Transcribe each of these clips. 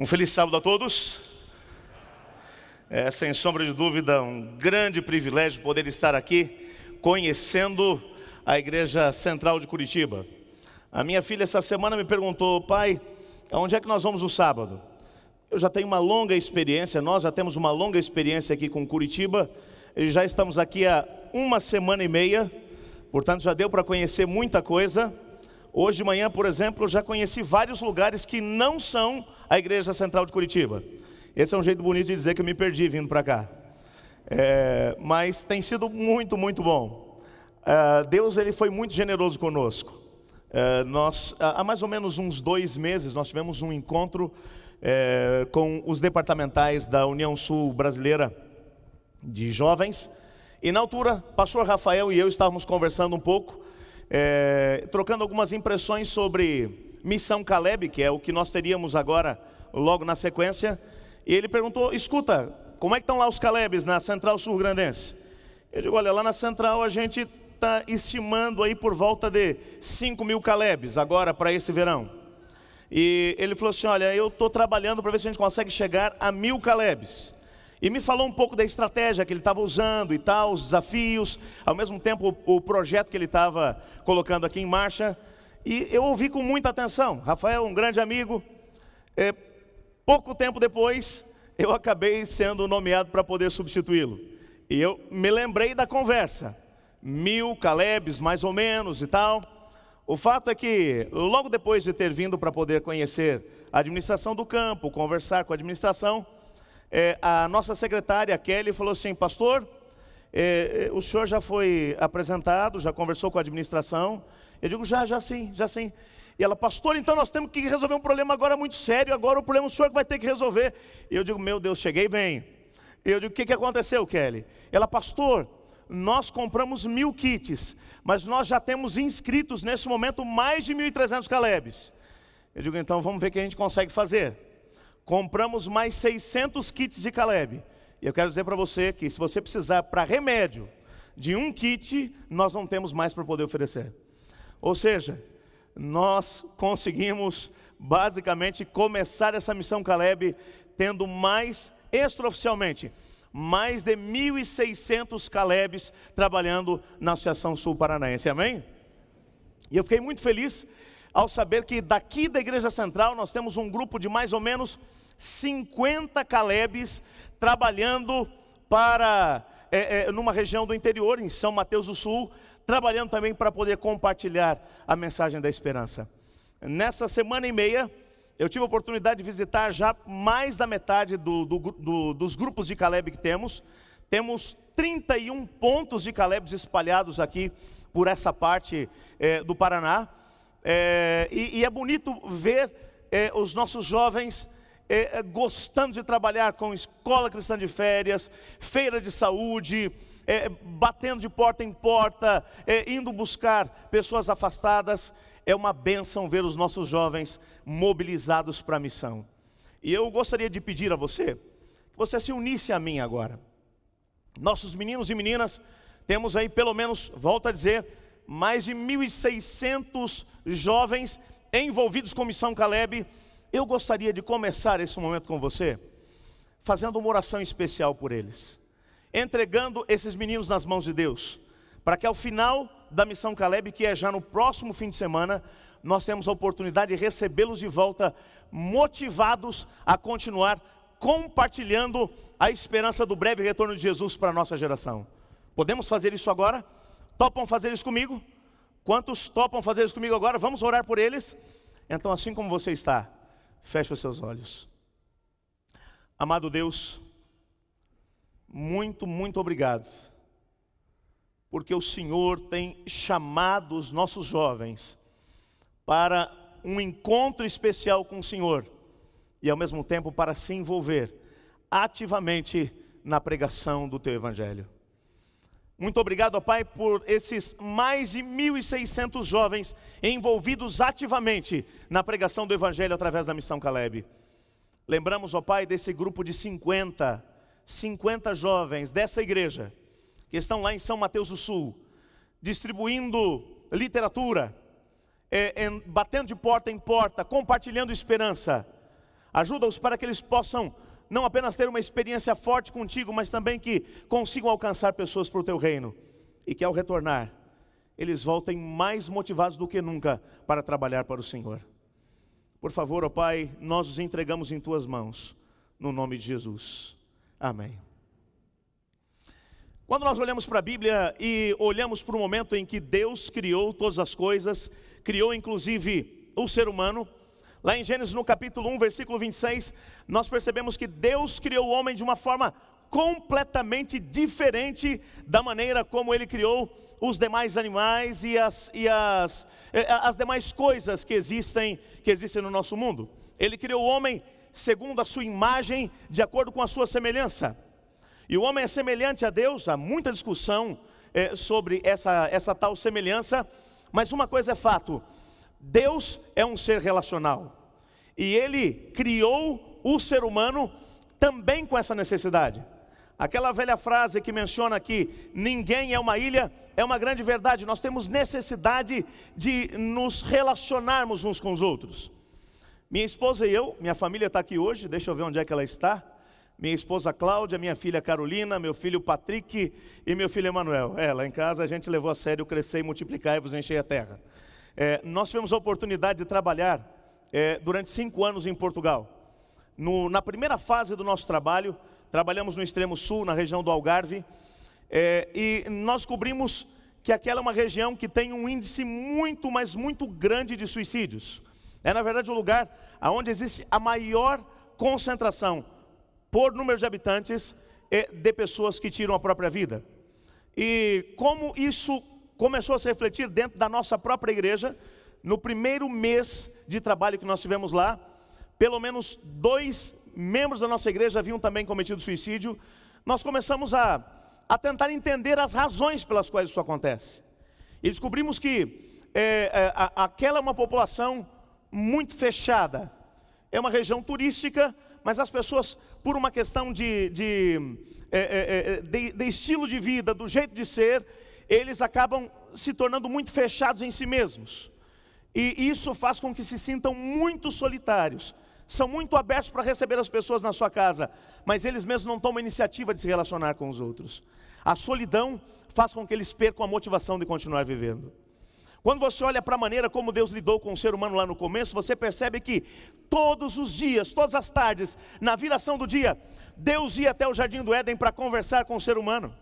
Um feliz sábado a todos. É, sem sombra de dúvida, um grande privilégio poder estar aqui conhecendo a Igreja Central de Curitiba. A minha filha essa semana me perguntou: pai, aonde é que nós vamos no sábado? Eu já tenho uma longa experiência, nós já temos uma longa experiência aqui com Curitiba. E já estamos aqui há uma semana e meia, portanto já deu para conhecer muita coisa. Hoje de manhã, por exemplo, eu já conheci vários lugares que não são a Igreja Central de Curitiba. Esse é um jeito bonito de dizer que eu me perdi vindo para cá. Mas tem sido muito bom. Deus ele foi muito generoso conosco. Nós, há mais ou menos uns 2 meses, nós tivemos um encontro com os departamentais da União Sul Brasileira de Jovens. E na altura, pastor Rafael e eu estávamos conversando um pouco, trocando algumas impressões sobre Missão Caleb, que é o que nós teríamos agora, logo na sequência. E ele perguntou: escuta, como é que estão lá os Calebs na Central Sul-Grandense? Eu digo: olha, lá na Central a gente está estimando aí por volta de 5.000 Calebs agora para esse verão. E ele falou assim: olha, eu estou trabalhando para ver se a gente consegue chegar a 1.000 Calebs. E me falou um pouco da estratégia que ele estava usando e tal, os desafios, ao mesmo tempo o projeto que ele estava colocando aqui em marcha. E eu ouvi com muita atenção. Rafael, um grande amigo. Pouco tempo depois, eu acabei sendo nomeado para poder substituí-lo. E eu me lembrei da conversa. 1.000 Calebs, mais ou menos e tal. O fato é que, logo depois de ter vindo para poder conhecer a administração do campo, conversar com a administração, a nossa secretária, Kelly, falou assim: pastor, o senhor já foi apresentado, já conversou com a administração? Eu digo: já sim. E ela: pastor, então nós temos que resolver um problema agora muito sério, agora o problema o senhor que vai ter que resolver. E eu digo: meu Deus, cheguei bem. E eu digo: o que aconteceu, Kelly? Ela: pastor, nós compramos 1.000 kits, mas nós já temos inscritos nesse momento mais de 1.300 Calebs. Eu digo: então vamos ver o que a gente consegue fazer. Compramos mais 600 kits de Caleb. E eu quero dizer para você que se você precisar para remédio de um kit, nós não temos mais para poder oferecer. Ou seja, nós conseguimos basicamente começar essa missão Caleb tendo mais, extraoficialmente, mais de 1.600 Calebs trabalhando na Associação Sul Paranaense, amém? E eu fiquei muito feliz ao saber que daqui da Igreja Central nós temos um grupo de mais ou menos 50 Calebs trabalhando para, numa região do interior, em São Mateus do Sul, trabalhando também para poder compartilhar a mensagem da esperança. Nessa semana e meia, eu tive a oportunidade de visitar já mais da metade dos grupos de Caleb que temos. Temos 31 pontos de Calebs espalhados aqui por essa parte do Paraná. E é bonito ver os nossos jovens gostando de trabalhar com escola cristã de férias, feira de saúde, batendo de porta em porta, indo buscar pessoas afastadas. É uma bênção ver os nossos jovens mobilizados para a missão. E eu gostaria de pedir a você, que você se unisse a mim agora. Nossos meninos e meninas, temos aí pelo menos, volto a dizer, mais de 1.600 jovens envolvidos com Missão Caleb. Eu gostaria de começar esse momento com você, fazendo uma oração especial por eles, entregando esses meninos nas mãos de Deus, para que ao final da Missão Caleb, que é já no próximo fim de semana, nós temos a oportunidade de recebê-los de volta, motivados a continuar compartilhando a esperança do breve retorno de Jesus para a nossa geração. Podemos fazer isso agora? Topam fazer isso comigo? Quantos topam fazer isso comigo agora? Vamos orar por eles? Então, assim como você está, feche os seus olhos. Amado Deus, muito obrigado, porque o Senhor tem chamado os nossos jovens para um encontro especial com o Senhor e ao mesmo tempo para se envolver ativamente na pregação do Teu Evangelho. Muito obrigado, ó Pai, por esses mais de 1.600 jovens envolvidos ativamente na pregação do Evangelho através da Missão Caleb. Lembramos, ó Pai, desse grupo de 50 jovens dessa igreja, que estão lá em São Mateus do Sul, distribuindo literatura, batendo de porta em porta, compartilhando esperança, Ajuda-os para que eles possam não apenas ter uma experiência forte contigo, mas também que consigam alcançar pessoas para o teu reino. E que ao retornar, eles voltem mais motivados do que nunca para trabalhar para o Senhor. Por favor, ó Pai, nós os entregamos em tuas mãos, no nome de Jesus. Amém. Quando nós olhamos para a Bíblia e olhamos para o momento em que Deus criou todas as coisas, criou inclusive o ser humano, lá em Gênesis no capítulo 1, versículo 26, nós percebemos que Deus criou o homem de uma forma completamente diferente da maneira como Ele criou os demais animais e as demais coisas que existem no nosso mundo. Ele criou o homem segundo a sua imagem, de acordo com a sua semelhança. E o homem é semelhante a Deus. Há muita discussão sobre essa tal semelhança, mas uma coisa é fato: Deus é um ser relacional, e Ele criou o ser humano também com essa necessidade. Aquela velha frase que menciona que ninguém é uma ilha, é uma grande verdade. Nós temos necessidade de nos relacionarmos uns com os outros. Minha esposa e eu, minha família está aqui hoje, deixa eu ver onde é que ela está. Minha esposa Cláudia, minha filha Carolina, meu filho Patrick e meu filho Emanuel. Lá em casa a gente levou a sério crescer e multiplicar e vos encher a terra. Nós tivemos a oportunidade de trabalhar durante 5 anos em Portugal. Na primeira fase do nosso trabalho, trabalhamos no extremo sul, na região do Algarve, e nós descobrimos que aquela é uma região que tem um índice muito, mas muito grande de suicídios. É na verdade o lugar onde existe a maior concentração por número de habitantes de pessoas que tiram a própria vida. E como isso começou a se refletir dentro da nossa própria igreja, no primeiro mês de trabalho que nós tivemos lá, pelo menos 2 membros da nossa igreja haviam também cometido suicídio. Nós começamos a tentar entender as razões pelas quais isso acontece. E descobrimos que aquela é uma população muito fechada. É uma região turística, mas as pessoas, por uma questão de estilo de vida, do jeito de ser, eles acabam se tornando muito fechados em si mesmos. E isso faz com que se sintam muito solitários. São muito abertos para receber as pessoas na sua casa, mas eles mesmos não tomam a iniciativa de se relacionar com os outros. A solidão faz com que eles percam a motivação de continuar vivendo. Quando você olha para a maneira como Deus lidou com o ser humano lá no começo, você percebe que todos os dias, todas as tardes, na viração do dia, Deus ia até o jardim do Éden para conversar com o ser humano.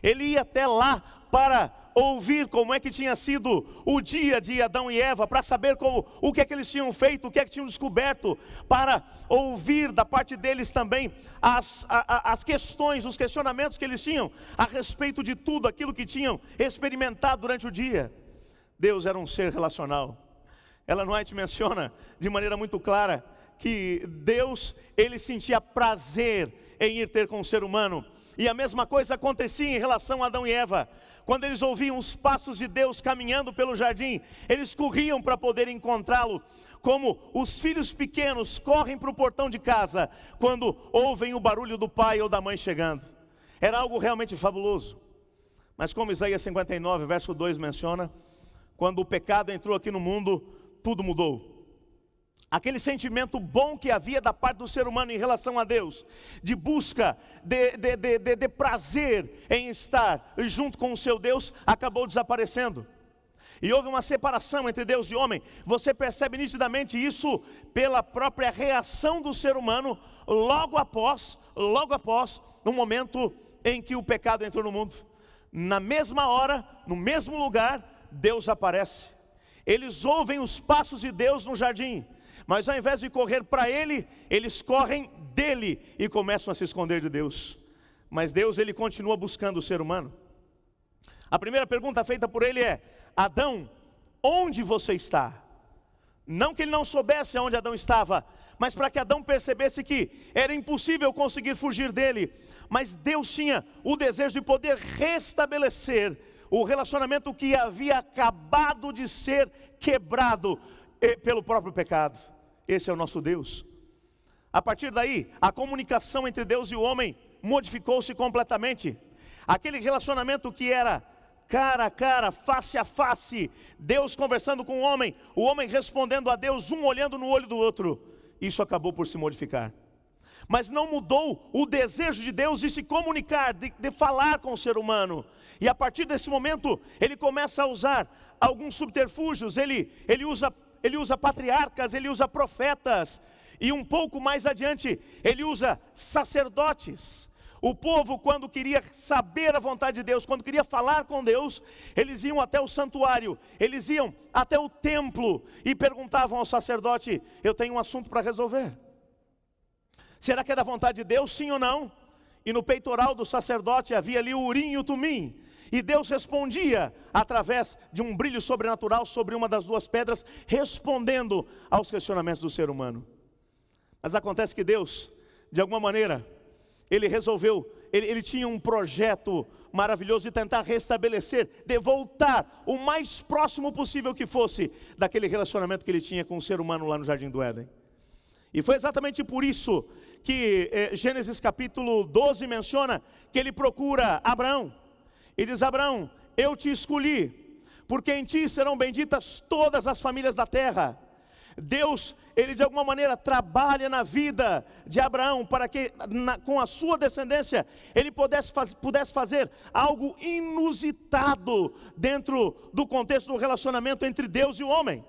Ele ia até lá para ouvir como é que tinha sido o dia de Adão e Eva, para saber o que é que eles tinham feito, o que é que tinham descoberto, para ouvir da parte deles também as questões, os questionamentos que eles tinham a respeito de tudo aquilo que tinham experimentado durante o dia. Deus era um ser relacional. Ellen White menciona de maneira muito clara que Deus, Ele sentia prazer em ir ter com o ser humano. E a mesma coisa acontecia em relação a Adão e Eva. Quando eles ouviam os passos de Deus caminhando pelo jardim, eles corriam para poder encontrá-lo, como os filhos pequenos correm para o portão de casa quando ouvem o barulho do pai ou da mãe chegando. Era algo realmente fabuloso. Mas como Isaías 59, verso 2 menciona, quando o pecado entrou aqui no mundo, tudo mudou. Aquele sentimento bom que havia da parte do ser humano em relação a Deus, de busca, de prazer em estar junto com o seu Deus, acabou desaparecendo. E houve uma separação entre Deus e homem. Você percebe nitidamente isso pela própria reação do ser humano logo após o momento em que o pecado entrou no mundo. Na mesma hora, no mesmo lugar, Deus aparece. Eles ouvem os passos de Deus no jardim, mas ao invés de correr para Ele, eles correm dele e começam a se esconder de Deus. Mas Deus, Ele continua buscando o ser humano. A primeira pergunta feita por Ele é: Adão, onde você está? Não que Ele não soubesse onde Adão estava, mas para que Adão percebesse que era impossível conseguir fugir dele. Mas Deus tinha o desejo de poder restabelecer o relacionamento que havia acabado de ser quebrado pelo próprio pecado. Esse é o nosso Deus. A partir daí, a comunicação entre Deus e o homem modificou-se completamente. Aquele relacionamento que era cara a cara, face a face, Deus conversando com o homem respondendo a Deus, um olhando no olho do outro, isso acabou por se modificar. Mas não mudou o desejo de Deus de se comunicar, de falar com o ser humano. E a partir desse momento, ele começa a usar alguns subterfúgios, ele usa patriarcas, ele usa profetas, e um pouco mais adiante, ele usa sacerdotes. O povo, quando queria saber a vontade de Deus, quando queria falar com Deus, eles iam até o santuário, eles iam até o templo e perguntavam ao sacerdote: eu tenho um assunto para resolver. Será que é da vontade de Deus, sim ou não? E no peitoral do sacerdote havia ali o Urim e o Tumim, e Deus respondia através de um brilho sobrenatural sobre uma das duas pedras, respondendo aos questionamentos do ser humano. Mas acontece que Deus, de alguma maneira, ele resolveu, ele tinha um projeto maravilhoso de tentar restabelecer, de voltar o mais próximo possível que fosse daquele relacionamento que ele tinha com o ser humano lá no Jardim do Éden. E foi exatamente por isso que Gênesis capítulo 12 menciona que ele procura Abraão. E diz: Abraão, eu te escolhi, porque em ti serão benditas todas as famílias da terra. Deus, ele de alguma maneira trabalha na vida de Abraão para que com a sua descendência ele pudesse fazer algo inusitado dentro do contexto do relacionamento entre Deus e o homem.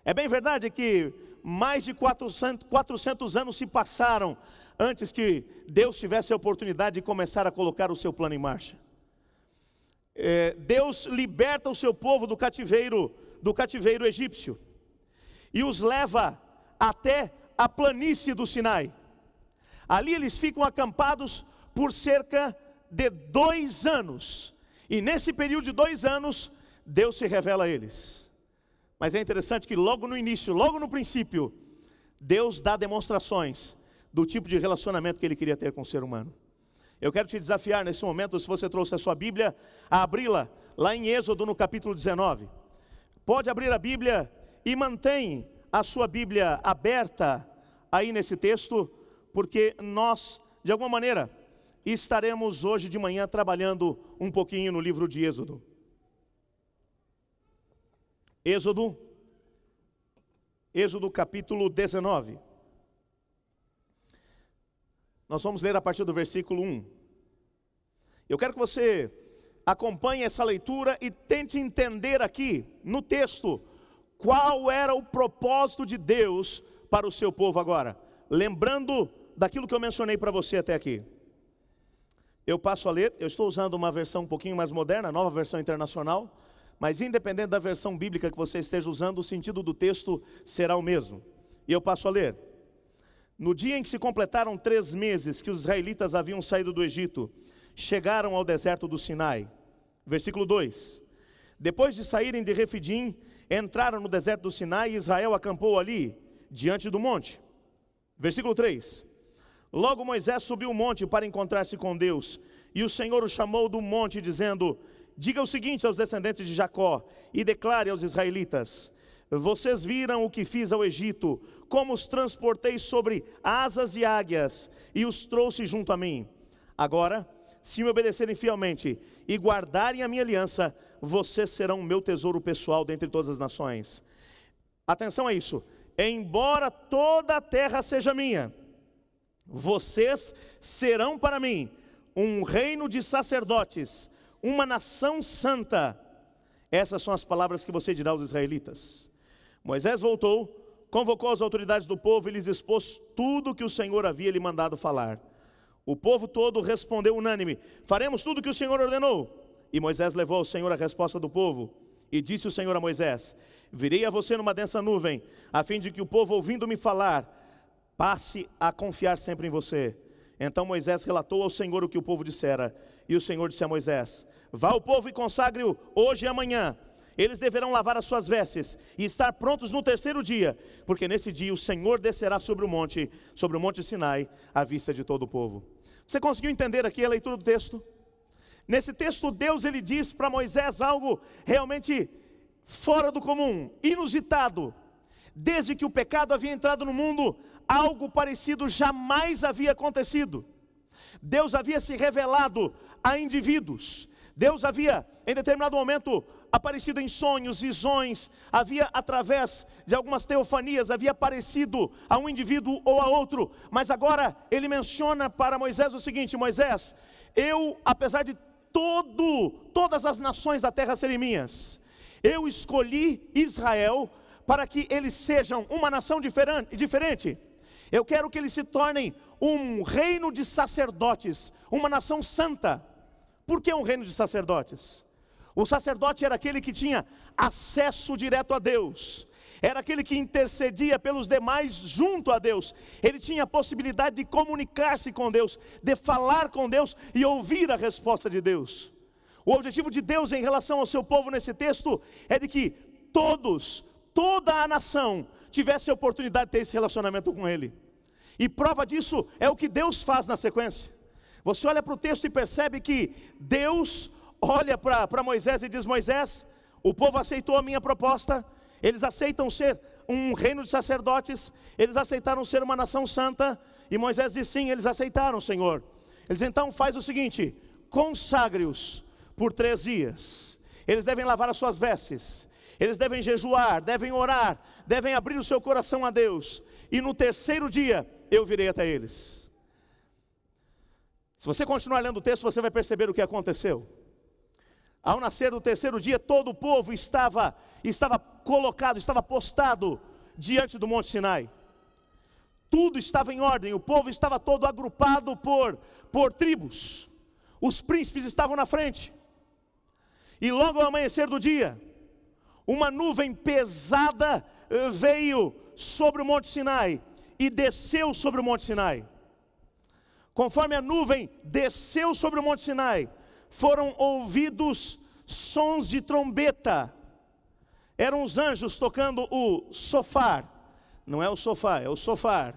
É bem verdade que mais de 400 anos se passaram antes que Deus tivesse a oportunidade de começar a colocar o seu plano em marcha. Deus liberta o seu povo do cativeiro egípcio e os leva até a planície do Sinai. Ali eles ficam acampados por cerca de 2 anos. E nesse período de 2 anos, Deus se revela a eles. Mas é interessante que logo no início, logo no princípio, Deus dá demonstrações do tipo de relacionamento que Ele queria ter com o ser humano. Eu quero te desafiar nesse momento, se você trouxe a sua Bíblia, a abri-la lá em Êxodo no capítulo 19. Pode abrir a Bíblia e mantém a sua Bíblia aberta aí nesse texto, porque nós, de alguma maneira, estaremos hoje de manhã trabalhando um pouquinho no livro de Êxodo. Êxodo capítulo 19. Nós vamos ler a partir do versículo 1. Eu quero que você acompanhe essa leitura e tente entender aqui, no texto, qual era o propósito de Deus para o seu povo agora. Lembrando daquilo que eu mencionei para você até aqui. Eu passo a ler, eu estou usando uma versão um pouquinho mais moderna, nova versão internacional, mas independente da versão bíblica que você esteja usando, o sentido do texto será o mesmo. E eu passo a ler. No dia em que se completaram 3 meses que os israelitas haviam saído do Egito, chegaram ao deserto do Sinai. Versículo 2. Depois de saírem de Refidim, entraram no deserto do Sinai e Israel acampou ali, diante do monte. Versículo 3. Logo Moisés subiu o monte para encontrar-se com Deus, e o Senhor o chamou do monte, dizendo: diga o seguinte aos descendentes de Jacó, e declare aos israelitas: vocês viram o que fiz ao Egito, como os transportei sobre asas de águias, e os trouxe junto a mim. Agora, se me obedecerem fielmente e guardarem a minha aliança, vocês serão o meu tesouro pessoal dentre todas as nações. Atenção a isso. Embora toda a terra seja minha, vocês serão para mim um reino de sacerdotes, uma nação santa. Essas são as palavras que você dirá aos israelitas. Moisés voltou, convocou as autoridades do povo e lhes expôs tudo o que o Senhor havia lhe mandado falar. O povo todo respondeu unânime: faremos tudo o que o Senhor ordenou. E Moisés levou ao Senhor a resposta do povo. E disse o Senhor a Moisés: virei a você numa densa nuvem, a fim de que o povo, ouvindo-me falar, passe a confiar sempre em você. Então Moisés relatou ao Senhor o que o povo dissera. E o Senhor disse a Moisés: vá ao povo e consagre-o hoje e amanhã. Eles deverão lavar as suas vestes e estar prontos no 3º dia, porque nesse dia o Senhor descerá sobre o monte Sinai, à vista de todo o povo. Você conseguiu entender aqui a leitura do texto? Nesse texto, Deus ele diz para Moisés algo realmente fora do comum, inusitado. Desde que o pecado havia entrado no mundo, algo parecido jamais havia acontecido. Deus havia se revelado a indivíduos. Deus havia, em determinado momento, aparecido em sonhos, visões, havia através de algumas teofanias, havia aparecido a um indivíduo ou a outro, mas agora ele menciona para Moisés o seguinte: Moisés, eu, apesar de todas as nações da terra serem minhas, eu escolhi Israel para que eles sejam uma nação diferente. Eu quero que eles se tornem um reino de sacerdotes, uma nação santa. Por que um reino de sacerdotes? O sacerdote era aquele que tinha acesso direto a Deus, era aquele que intercedia pelos demais junto a Deus. Ele tinha a possibilidade de comunicar-se com Deus, de falar com Deus e ouvir a resposta de Deus. O objetivo de Deus em relação ao seu povo nesse texto é de que toda a nação tivesse a oportunidade de ter esse relacionamento com Ele. E prova disso é o que Deus faz na sequência. Você olha para o texto e percebe que Deus olha para Moisés e diz: Moisés, o povo aceitou a minha proposta, eles aceitam ser um reino de sacerdotes, eles aceitaram ser uma nação santa, e Moisés diz: sim, eles aceitaram, Senhor. Eles então faz o seguinte: consagre-os por 3 dias, eles devem lavar as suas vestes, eles devem jejuar, devem orar, devem abrir o seu coração a Deus, e no 3º dia eu virei até eles. Se você continuar lendo o texto, você vai perceber o que aconteceu. Ao nascer do 3º dia, todo o povo estava colocado, estava postado diante do Monte Sinai. Tudo estava em ordem, o povo estava todo agrupado por tribos. Os príncipes estavam na frente. E logo ao amanhecer do dia, uma nuvem pesada veio sobre o Monte Sinai e desceu sobre o Monte Sinai. Conforme a nuvem desceu sobre o Monte Sinai, foram ouvidos sons de trombeta. Eram os anjos tocando o sofar. Não é o sofá, é o sofar.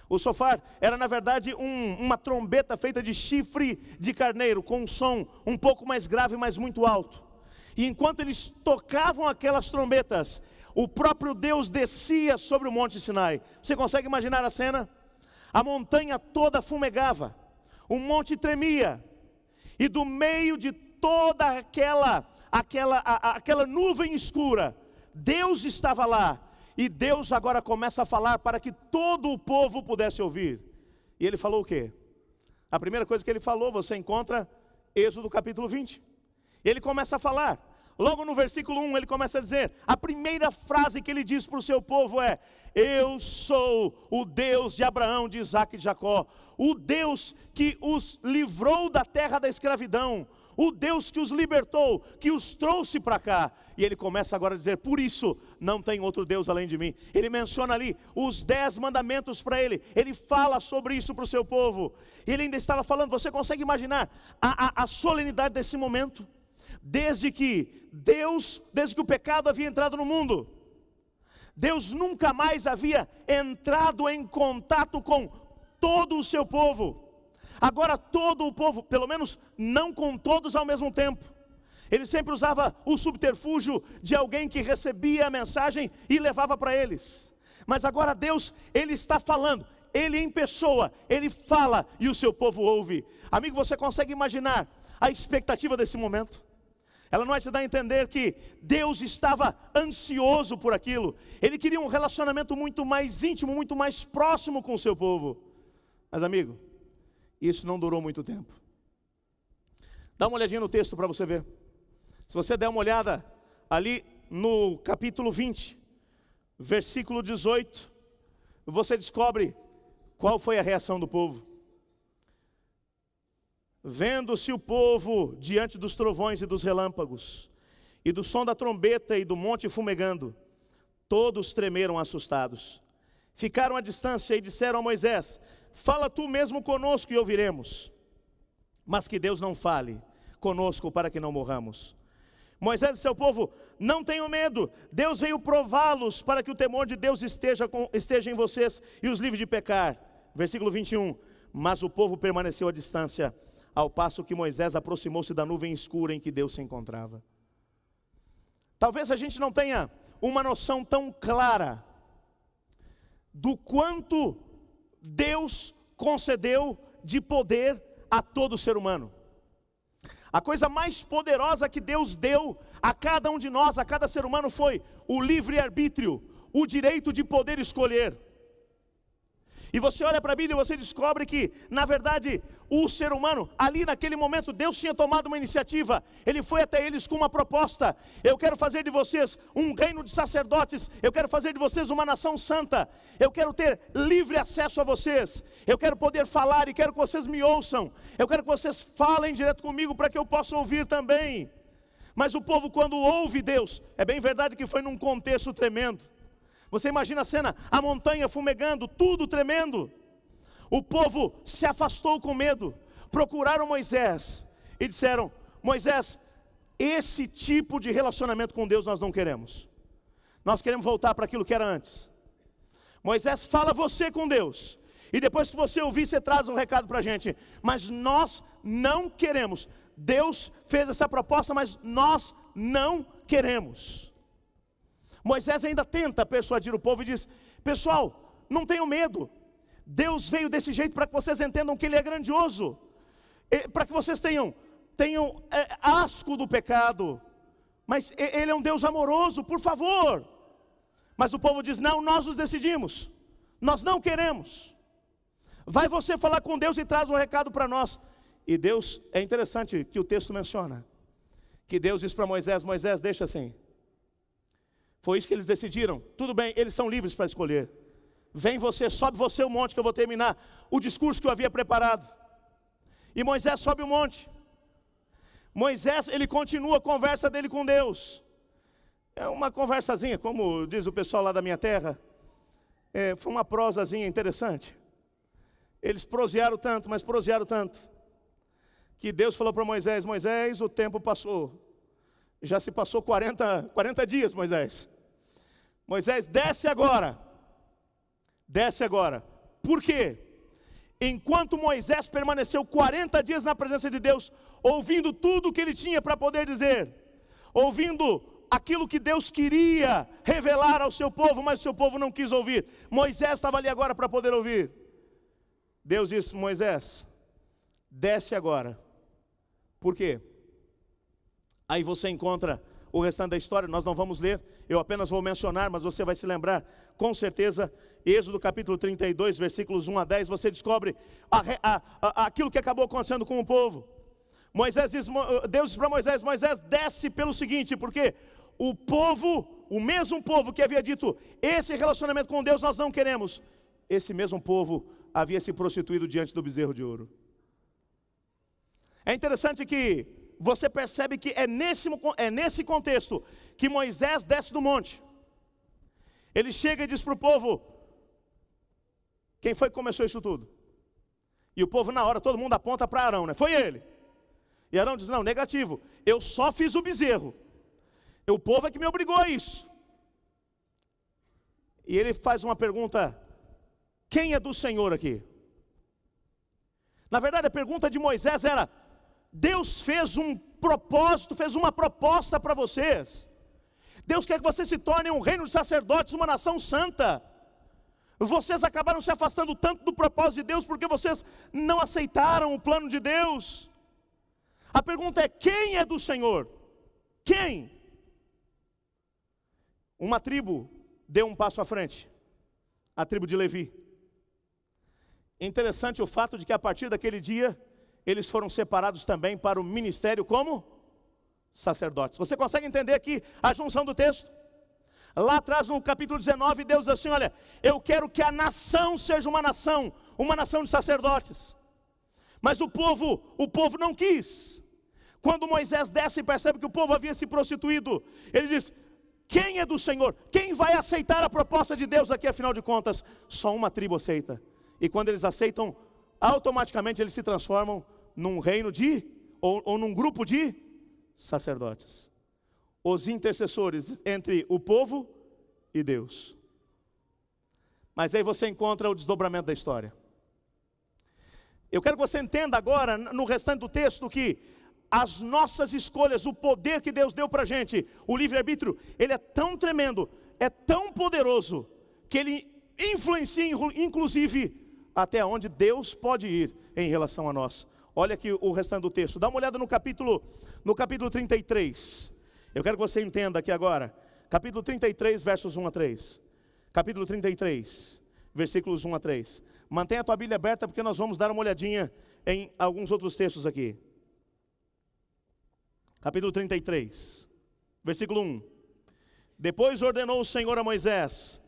O sofar era na verdade uma trombeta feita de chifre de carneiro, com um som um pouco mais grave, mas muito alto. E enquanto eles tocavam aquelas trombetas, o próprio Deus descia sobre o Monte Sinai. Você consegue imaginar a cena? A montanha toda fumegava, o monte tremia, e do meio de toda aquela nuvem escura, Deus estava lá. E Deus agora começa a falar para que todo o povo pudesse ouvir. E Ele falou o quê? A primeira coisa que Ele falou, você encontra Êxodo capítulo 20. Ele começa a falar. Logo no versículo 1 ele começa a dizer, a primeira frase que ele diz para o seu povo é: eu sou o Deus de Abraão, de Isaac e de Jacó, o Deus que os livrou da terra da escravidão, o Deus que os libertou, que os trouxe para cá. E ele começa agora a dizer, por isso não tem outro Deus além de mim. Ele menciona ali os 10 mandamentos para ele fala sobre isso para o seu povo. Ele ainda estava falando, você consegue imaginar a solenidade desse momento? Desde que o pecado havia entrado no mundo, Deus nunca mais havia entrado em contato com todo o seu povo. Agora todo o povo, pelo menos não com todos ao mesmo tempo. Ele sempre usava o subterfúgio de alguém que recebia a mensagem e levava para eles. Mas agora Deus, Ele está falando, Ele em pessoa, Ele fala e o seu povo ouve. Amigo, você consegue imaginar a expectativa desse momento? Ela não vai te dar a entender que Deus estava ansioso por aquilo. Ele queria um relacionamento muito mais íntimo, muito mais próximo com o seu povo. Mas amigo, isso não durou muito tempo. Dá uma olhadinha no texto para você ver. Se você der uma olhada ali no capítulo 20, versículo 18, você descobre qual foi a reação do povo. Vendo-se o povo diante dos trovões e dos relâmpagos, e do som da trombeta e do monte fumegando, todos tremeram assustados. Ficaram à distância e disseram a Moisés: fala tu mesmo conosco e ouviremos, mas que Deus não fale conosco para que não morramos. Moisés e seu povo: não tenham medo, Deus veio prová-los para que o temor de Deus esteja em vocês e os livre de pecar. Versículo 21, mas o povo permaneceu à distância, ao passo que Moisés aproximou-se da nuvem escura em que Deus se encontrava. Talvez a gente não tenha uma noção tão clara do quanto Deus concedeu de poder a todo ser humano. A coisa mais poderosa que Deus deu a cada um de nós, a cada ser humano, foi o livre-arbítrio, o direito de poder escolher. E você olha para a Bíblia e você descobre que, na verdade, o ser humano, ali naquele momento, Deus tinha tomado uma iniciativa. Ele foi até eles com uma proposta: eu quero fazer de vocês um reino de sacerdotes, eu quero fazer de vocês uma nação santa, eu quero ter livre acesso a vocês, eu quero poder falar e quero que vocês me ouçam, eu quero que vocês falem direto comigo para que eu possa ouvir também. Mas o povo, quando ouve Deus, é bem verdade que foi num contexto tremendo. Você imagina a cena, a montanha fumegando, tudo tremendo. O povo se afastou com medo, procuraram Moisés e disseram: Moisés, esse tipo de relacionamento com Deus nós não queremos. Nós queremos voltar para aquilo que era antes. Moisés, fala você com Deus, e depois que você ouvir, você traz um recado para a gente. Mas nós não queremos. Deus fez essa proposta, mas nós não queremos. Moisés ainda tenta persuadir o povo e diz: pessoal, não tenham medo, Deus veio desse jeito para que vocês entendam que Ele é grandioso, para que vocês tenham asco do pecado, mas Ele é um Deus amoroso, por favor. Mas o povo diz: não, nós nos decidimos, nós não queremos. Vai você falar com Deus e traz um recado para nós. E Deus, é interessante que o texto menciona, que Deus diz para Moisés: Moisés, deixa assim. Foi isso que eles decidiram. Tudo bem, eles são livres para escolher. Vem você, sobe você o monte que eu vou terminar o discurso que eu havia preparado. E Moisés sobe o monte. Moisés, ele continua a conversa dele com Deus. É uma conversazinha, como diz o pessoal lá da minha terra. Foi uma prosazinha interessante. Eles prosearam tanto, mas prosearam tanto, que Deus falou para Moisés: Moisés, o tempo passou. Já se passou 40 dias, Moisés. Moisés, desce agora. Desce agora. Por quê? Enquanto Moisés permaneceu 40 dias na presença de Deus, ouvindo tudo o que ele tinha para poder dizer, ouvindo aquilo que Deus queria revelar ao seu povo, mas o seu povo não quis ouvir. Moisés estava ali agora para poder ouvir. Deus disse: Moisés, desce agora. Por quê? Aí você encontra o restante da história, nós não vamos ler, eu apenas vou mencionar, mas você vai se lembrar, com certeza. Êxodo capítulo 32, versículos 1 a 10, você descobre aquilo que acabou acontecendo com o povo. Deus diz para Moisés: Moisés, desce pelo seguinte, porque o povo, o mesmo povo que havia dito, esse relacionamento com Deus nós não queremos, esse mesmo povo havia se prostituído diante do bezerro de ouro. É interessante que você percebe que é nesse contexto que Moisés desce do monte. Ele chega e diz para o povo: quem foi que começou isso tudo? E o povo na hora, todo mundo aponta para Arão, né? Foi ele. E Arão diz: não, negativo, eu só fiz o bezerro, o povo é que me obrigou a isso. E ele faz uma pergunta: quem é do Senhor aqui? Na verdade a pergunta de Moisés era: Deus fez um propósito, fez uma proposta para vocês. Deus quer que vocês se tornem um reino de sacerdotes, uma nação santa. Vocês acabaram se afastando tanto do propósito de Deus porque vocês não aceitaram o plano de Deus. A pergunta é: quem é do Senhor? Quem? Uma tribo deu um passo à frente, a tribo de Levi. Interessante o fato de que a partir daquele dia eles foram separados também para o ministério como sacerdotes. Você consegue entender aqui a junção do texto? Lá atrás no capítulo 19, Deus diz assim: olha, eu quero que a nação seja uma nação de sacerdotes. Mas o povo não quis. Quando Moisés desce e percebe que o povo havia se prostituído, ele diz: quem é do Senhor? Quem vai aceitar a proposta de Deus aqui, afinal de contas? Só uma tribo aceita. E quando eles aceitam, automaticamente eles se transformam num reino ou num grupo de sacerdotes. Os intercessores entre o povo e Deus. Mas aí você encontra o desdobramento da história. Eu quero que você entenda agora, no restante do texto, que as nossas escolhas, o poder que Deus deu para a gente, o livre-arbítrio, ele é tão tremendo, é tão poderoso, que ele influencia, inclusive, até onde Deus pode ir em relação a nós. Olha aqui o restante do texto. Dá uma olhada no capítulo 33. Eu quero que você entenda aqui agora. Capítulo 33, versos 1 a 3. Capítulo 33, versículos 1 a 3. Mantenha a tua Bíblia aberta, porque nós vamos dar uma olhadinha em alguns outros textos aqui. Capítulo 33, versículo 1. Depois ordenou o Senhor a Moisés: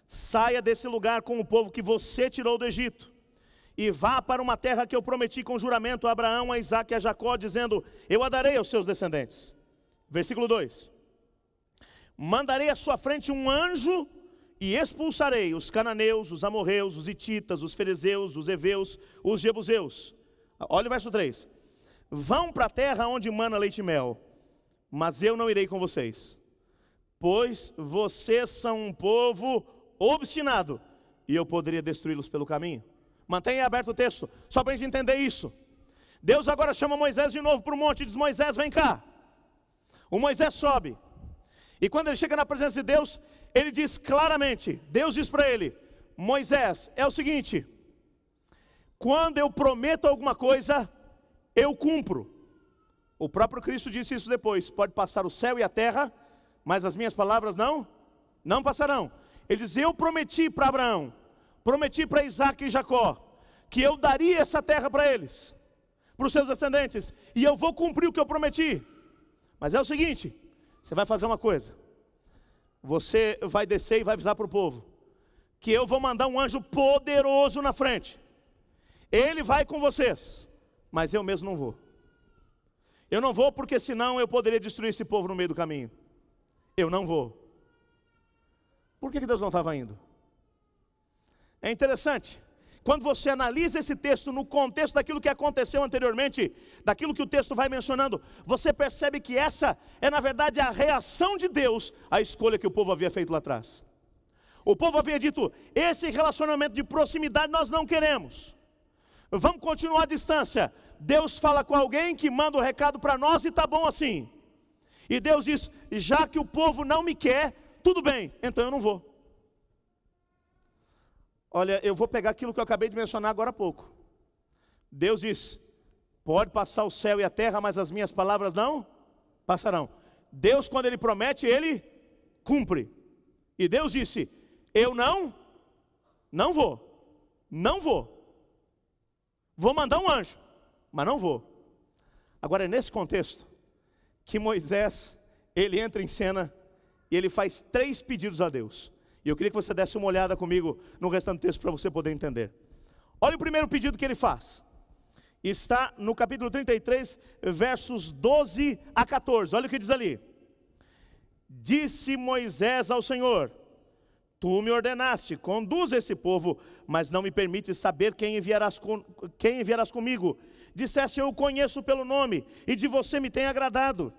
saia desse lugar com o povo que você tirou do Egito, e vá para uma terra que eu prometi com juramento a Abraão, a Isaque e a Jacó, dizendo: eu a darei aos seus descendentes. Versículo 2. Mandarei à sua frente um anjo, e expulsarei os cananeus, os amorreus, os hititas, os ferezeus, os heveus, os jebuseus. Olha o verso 3. Vão para a terra onde mana leite e mel, mas eu não irei com vocês, pois vocês são um povo obstinado, e eu poderia destruí-los pelo caminho. Mantenha aberto o texto, só para a gente entender isso. Deus agora chama Moisés de novo para o monte e diz: Moisés, vem cá. O Moisés sobe, e quando ele chega na presença de Deus, ele diz claramente, Deus diz para ele: Moisés, é o seguinte, quando eu prometo alguma coisa, eu cumpro. O próprio Cristo disse isso depois: pode passar o céu e a terra, mas as minhas palavras não passarão. Ele diz: eu prometi para Abraão, prometi para Isaque e Jacó, que eu daria essa terra para eles, para os seus descendentes, e eu vou cumprir o que eu prometi. Mas é o seguinte, você vai fazer uma coisa, você vai descer e vai avisar para o povo, que eu vou mandar um anjo poderoso na frente, ele vai com vocês, mas eu mesmo não vou. Eu não vou porque senão eu poderia destruir esse povo no meio do caminho. Eu não vou. Por que Deus não estava indo? É interessante, quando você analisa esse texto no contexto daquilo que aconteceu anteriormente, daquilo que o texto vai mencionando, você percebe que essa é na verdade a reação de Deus à escolha que o povo havia feito lá atrás. O povo havia dito: esse relacionamento de proximidade nós não queremos, vamos continuar à distância. Deus fala com alguém que manda o recado para nós e está bom assim. E Deus diz: já que o povo não me quer, tudo bem, então eu não vou. Olha, eu vou pegar aquilo que eu acabei de mencionar agora há pouco. Deus diz: pode passar o céu e a terra, mas as minhas palavras não passarão. Deus, quando Ele promete, Ele cumpre. E Deus disse: eu não vou. Vou mandar um anjo, mas não vou. Agora é nesse contexto que Moisés, ele entra em cena e ele faz 3 pedidos a Deus. E eu queria que você desse uma olhada comigo no restante do texto para você poder entender. Olha o primeiro pedido que ele faz. Está no capítulo 33, versos 12 a 14. Olha o que diz ali. Disse Moisés ao Senhor: tu me ordenaste, conduz esse povo, mas não me permites saber quem enviarás comigo. Disseste: eu o conheço pelo nome, e de você me tem agradado.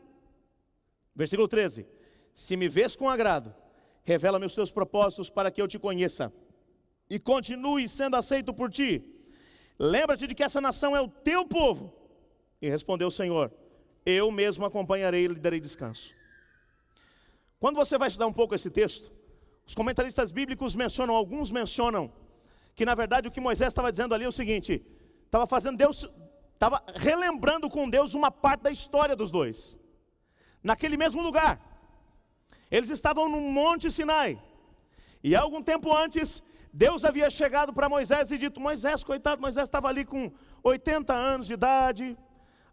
Versículo 13. Se me vês com agrado, revela-me os teus propósitos para que eu te conheça e continue sendo aceito por ti. Lembra-te de que essa nação é o teu povo. E respondeu o Senhor: eu mesmo acompanharei e lhe darei descanso. Quando você vai estudar um pouco esse texto, os comentaristas bíblicos alguns mencionam que na verdade o que Moisés estava dizendo ali é o seguinte: estava relembrando com Deus uma parte da história dos dois. Naquele mesmo lugar, eles estavam no Monte Sinai, e algum tempo antes, Deus havia chegado para Moisés e dito: Moisés, coitado, Moisés estava ali com 80 anos de idade,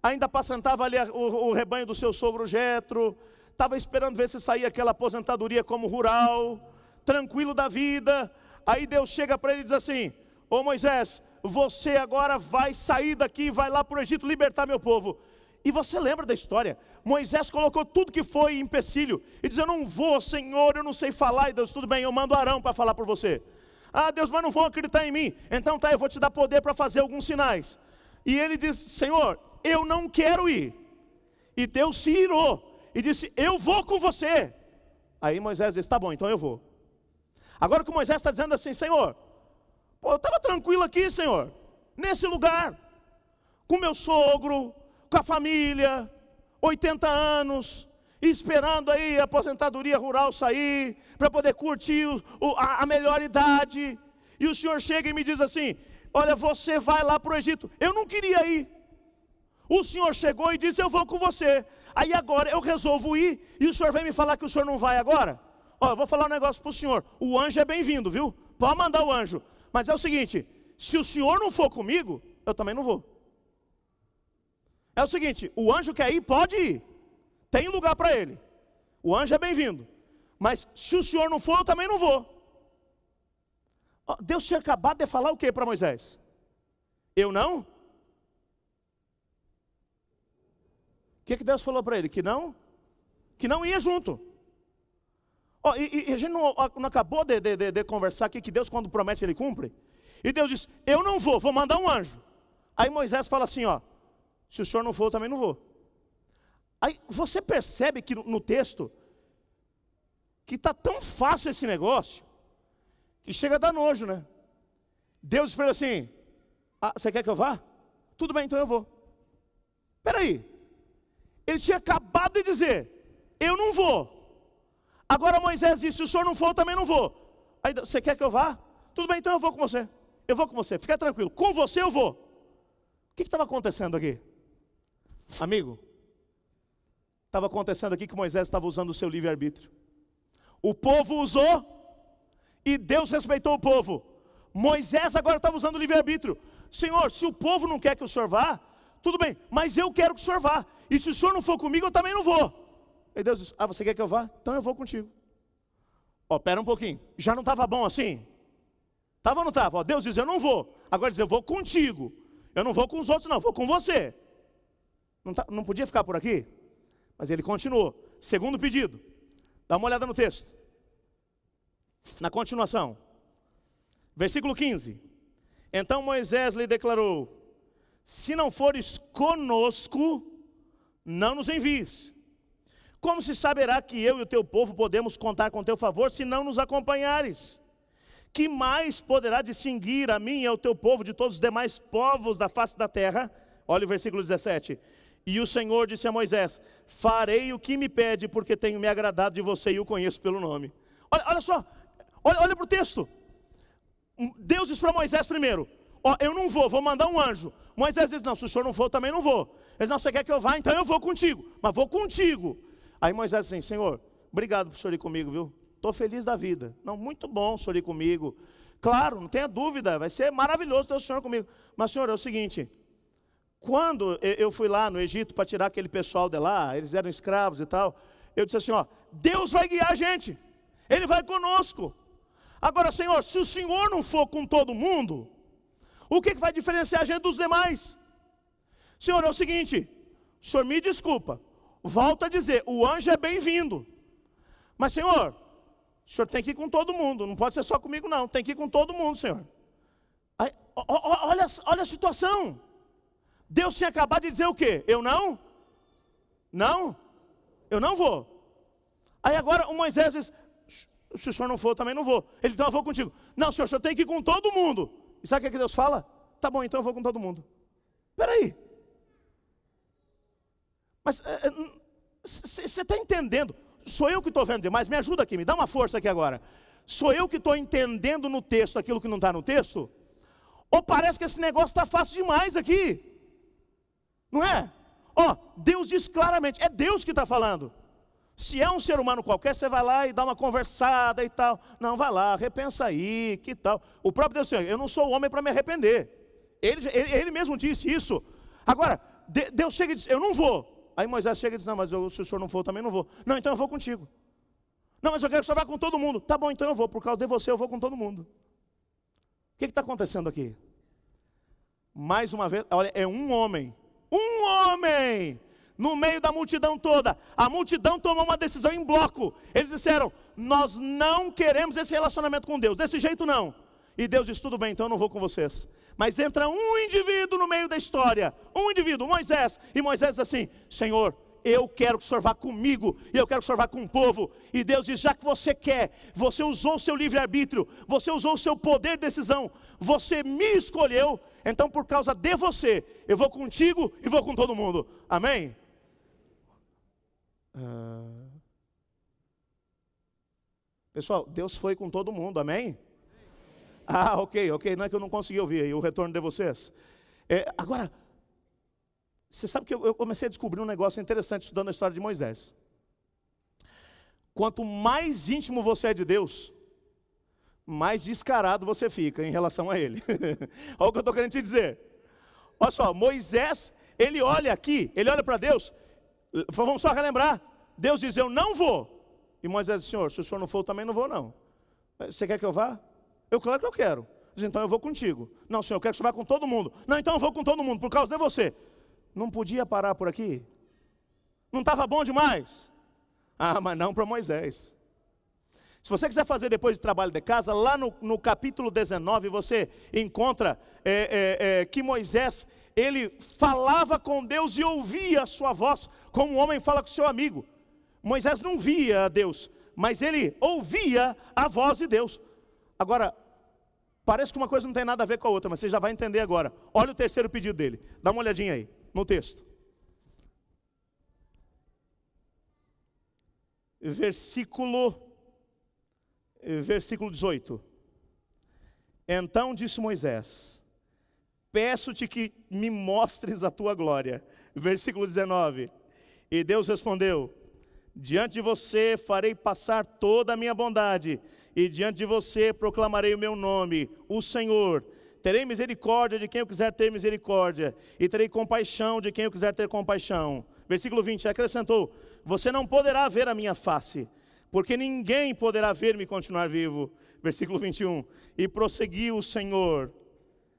ainda apacentava ali o rebanho do seu sogro Jetro, estava esperando ver se saía aquela aposentadoria como rural, tranquilo da vida. Aí Deus chega para ele e diz assim: ô Moisés, você agora vai sair daqui, vai lá para o Egito libertar meu povo. E você lembra da história? Moisés colocou tudo que foi empecilho e diz: eu não vou, Senhor, eu não sei falar. E Deus: tudo bem, eu mando Arão para falar por você. Ah, Deus, mas não vão acreditar em mim. Então tá, eu vou te dar poder para fazer alguns sinais. E ele diz: Senhor, eu não quero ir. E Deus se irou e disse: eu vou com você. Aí Moisés disse: tá bom, então eu vou. Agora que Moisés está dizendo assim: Senhor, eu estava tranquilo aqui, Senhor, nesse lugar, com meu sogro, com a família, 80 anos, esperando aí a aposentadoria rural sair, para poder curtir a melhor idade. E o Senhor chega e me diz assim: olha, você vai lá para o Egito. Eu não queria ir, O senhor chegou e disse, eu vou com você. Aí agora eu resolvo ir e o senhor vem me falar que o senhor não vai agora? Ó, eu vou falar um negócio para o senhor. O anjo é bem-vindo, viu? Pode mandar o anjo. Mas é o seguinte, se o senhor não for comigo, eu também não vou. É o seguinte, o anjo quer ir, pode ir. Tem lugar para ele. O anjo é bem-vindo. Mas se o senhor não for, eu também não vou. Deus tinha acabado de falar o que para Moisés? Eu não? O que Deus falou para ele? Que não ia junto. E a gente não acabou de conversar aqui que Deus, quando promete, Ele cumpre? E Deus diz, eu não vou mandar um anjo. Aí Moisés fala assim, ó, se o senhor não for, eu também não vou. Aí você percebe que no texto, que está tão fácil esse negócio, que chega a dar nojo, né? Deus espera assim, você quer que eu vá? Tudo bem, então eu vou. Espera aí. Ele tinha acabado de dizer, eu não vou. Agora Moisés disse, se o senhor não for, eu também não vou. Aí, você quer que eu vá? Tudo bem, então eu vou com você. Eu vou com você, fica tranquilo. Com você eu vou. O que estava acontecendo aqui? Amigo, estava acontecendo aqui que Moisés estava usando o seu livre-arbítrio. O povo usou e Deus respeitou o povo. Moisés agora estava usando o livre-arbítrio. Senhor, se o povo não quer que o senhor vá, tudo bem, mas eu quero que o senhor vá. E se o senhor não for comigo, eu também não vou. E Deus disse, você quer que eu vá? Então eu vou contigo. Pera um pouquinho, já não estava bom assim? Estava ou não estava? Deus diz, eu não vou. Agora diz, eu vou contigo. Eu não vou com os outros não, vou com você. Não podia ficar por aqui? Mas ele continuou. Segundo pedido. Dá uma olhada no texto. Na continuação. Versículo 15. Então Moisés lhe declarou, se não fores conosco, não nos envies. Como se saberá que eu e o teu povo podemos contar com teu favor se não nos acompanhares? Que mais poderá distinguir a mim e ao teu povo de todos os demais povos da face da terra? Olha o versículo 17. E o Senhor disse a Moisés, farei o que me pede, porque tenho me agradado de você e o conheço pelo nome. Olha só, olha para o texto. Deus diz para Moisés primeiro, eu não vou mandar um anjo. Moisés diz, não, se o senhor não for, eu também não vou. Ele diz, não, você quer que eu vá? Então eu vou contigo, mas vou contigo. Aí Moisés diz assim, Senhor, obrigado por o senhor ir comigo, viu? Estou feliz da vida. Não, muito bom o senhor ir comigo. Claro, não tenha dúvida, vai ser maravilhoso ter o senhor comigo. Mas senhor, é o seguinte, quando eu fui lá no Egito para tirar aquele pessoal de lá, eles eram escravos e tal, eu disse assim, Deus vai guiar a gente, Ele vai conosco. Agora, Senhor, se o Senhor não for com todo mundo, o que vai diferenciar a gente dos demais? Senhor, é o seguinte, o senhor me desculpa, volto a dizer, o anjo é bem-vindo, mas Senhor, o senhor tem que ir com todo mundo, não pode ser só comigo não, tem que ir com todo mundo, Senhor. Aí, olha a situação, Deus tinha acabado de dizer o quê? Eu não? Eu não vou. Aí agora o Moisés diz, se o senhor não for, eu também não vou. Ele, então eu vou contigo. Não, senhor, o senhor tem que ir com todo mundo. E sabe o que Deus fala? Tá bom, então eu vou com todo mundo. Espera aí. Mas você está entendendo? Sou eu que estou vendo demais? Me ajuda aqui, me dá uma força aqui agora. Sou eu que estou entendendo no texto aquilo que não está no texto? Ou parece que esse negócio está fácil demais aqui? Não é? Deus diz claramente, é Deus que está falando. Se é um ser humano qualquer, você vai lá e dá uma conversada e tal. Não, vai lá, repensa aí, que tal. O próprio Deus diz, eu não sou homem para me arrepender. Ele mesmo disse isso. Agora, Deus chega e diz, eu não vou. Aí Moisés chega e diz, não, mas se o senhor não for, eu também não vou. Não, então eu vou contigo. Não, mas eu quero que o senhor vá com todo mundo. Tá bom, então eu vou, por causa de você eu vou com todo mundo. O que está acontecendo aqui? Mais uma vez, olha, é um homem, no meio da multidão toda. A multidão tomou uma decisão em bloco. Eles disseram, nós não queremos esse relacionamento com Deus, desse jeito não. E Deus disse, tudo bem, então eu não vou com vocês. Mas entra um indivíduo no meio da história, um indivíduo, Moisés. E Moisés diz assim, Senhor, eu quero que o senhor vá comigo, e eu quero que o senhor vá com o povo. E Deus diz, já que você quer, você usou o seu livre-arbítrio, você usou o seu poder de decisão, você me escolheu, então por causa de você, eu vou contigo e vou com todo mundo. Amém? Pessoal, Deus foi com todo mundo, amém? Ok, não é que eu não consegui ouvir aí o retorno de vocês. Agora, Você sabe que eu comecei a descobrir um negócio interessante estudando a história de Moisés. Quanto mais íntimo você é de Deus, mais descarado você fica em relação a Ele. Olha o que eu estou querendo te dizer. Olha só, Moisés, ele olha aqui, ele olha para Deus. Vamos só relembrar. Deus diz, eu não vou. E Moisés diz, Senhor, se o Senhor não for, eu também não vou não. Você quer que eu vá? Claro que eu quero. Diz, então eu vou contigo. Não, Senhor, eu quero que você vá com todo mundo. Não, então eu vou com todo mundo, por causa de você. Não podia parar por aqui? Não estava bom demais? Mas não para Moisés. Se você quiser fazer depois de trabalho de casa, lá no capítulo 19, você encontra que Moisés, ele falava com Deus e ouvia a sua voz, como um homem fala com seu amigo. Moisés não via a Deus, mas ele ouvia a voz de Deus. Agora, parece que uma coisa não tem nada a ver com a outra, mas você já vai entender agora. Olha o terceiro pedido dele, dá uma olhadinha aí, no texto. Versículo 18. Então disse Moisés, peço-te que me mostres a tua glória. Versículo 19. E Deus respondeu, diante de você farei passar toda a minha bondade, e diante de você proclamarei o meu nome, o Senhor. Terei misericórdia de quem eu quiser ter misericórdia, e terei compaixão de quem eu quiser ter compaixão. Versículo 20, acrescentou, você não poderá ver a minha face, porque ninguém poderá ver-me e continuar vivo. Versículo 21, e prosseguiu o Senhor,